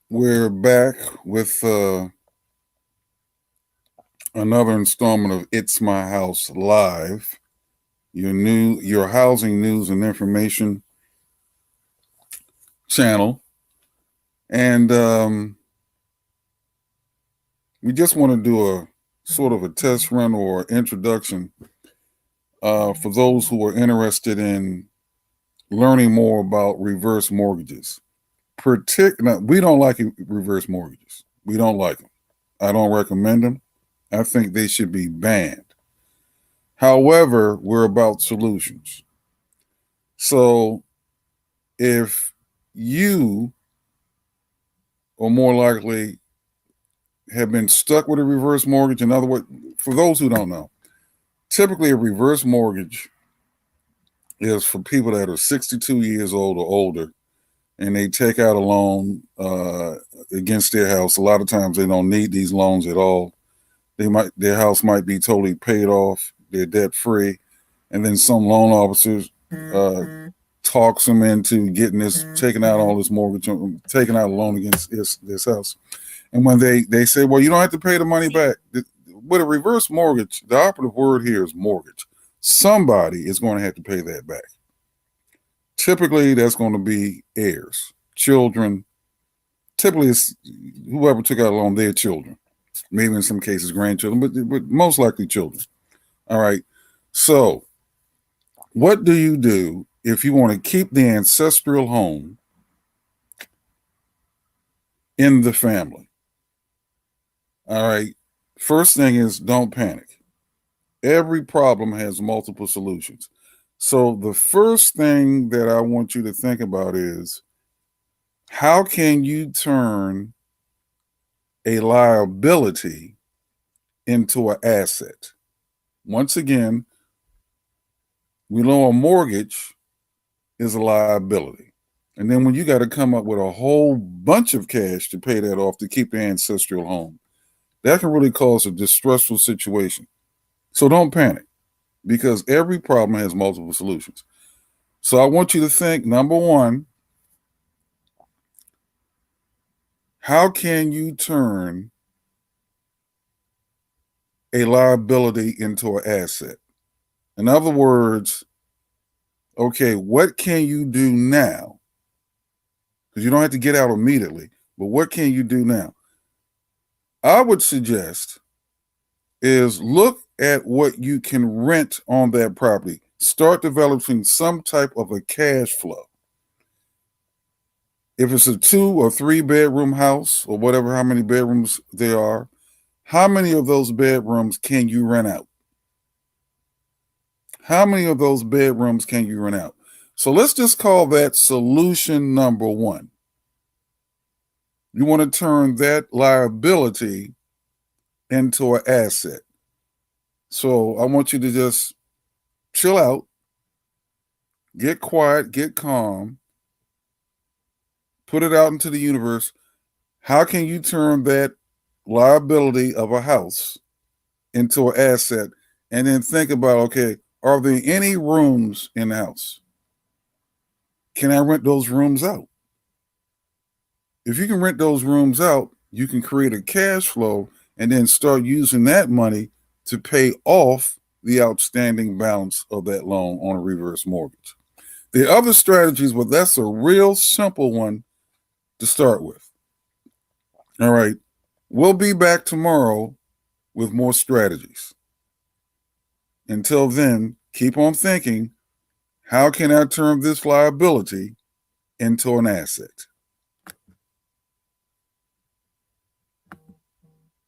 We're back with another installment of It's My House Live, your housing news and information channel. And we just want to do a sort of a test run or introduction for those who are interested in learning more about reverse mortgages. Now, we don't like reverse mortgages. We don't like them. I don't recommend them. I think they should be banned. However, we're about solutions. So if you are more likely have been stuck with a reverse mortgage, in other words, for those who don't know, typically a reverse mortgage is for people that are 62 years old or older and they take out a loan against their house. A lot of times they don't need these loans at all. Their house might be totally paid off, they're debt free, and then some loan officers talks them into getting taking out all this mortgage, taking out a loan against this house. And when they say, well, you don't have to pay the money back. With a reverse mortgage, the operative word here is mortgage. Somebody is going to have to pay that back. Typically, that's going to be heirs, children. Typically, it's whoever took out a loan, their children. Maybe in some cases, grandchildren, but most likely children. All right. So, what do you do if you want to keep the ancestral home in the family? All right. First thing is don't panic. Every problem has multiple solutions. So the first thing that I want you to think about is how can you turn a liability into an asset? Once again, we know a mortgage is a liability. And then when you got to come up with a whole bunch of cash to pay that off to keep the ancestral home, that can really cause a distressful situation. So don't panic because every problem has multiple solutions. So I want you to think, number one, how can you turn a liability into an asset? In other words, okay, what can you do now? Because you don't have to get out immediately, but what can you do now? I would suggest is look at what you can rent on that property. Start developing some type of a cash flow. If it's a 2 or 3 bedroom house or whatever, how many bedrooms there are, how many of those bedrooms can you rent out? How many of those bedrooms can you rent out? So let's just call that solution number one. You want to turn that liability into an asset. So I want you to just chill out, get quiet, get calm, put it out into the universe. How can you turn that liability of a house into an asset? And then think about, okay, are there any rooms in the house? Can I rent those rooms out? If you can rent those rooms out, you can create a cash flow and then start using that money to pay off the outstanding balance of that loan on a reverse mortgage. The other strategies, well, that's a real simple one to start with. All right. We'll be back tomorrow with more strategies. Until then, keep on thinking, how can I turn this liability into an asset?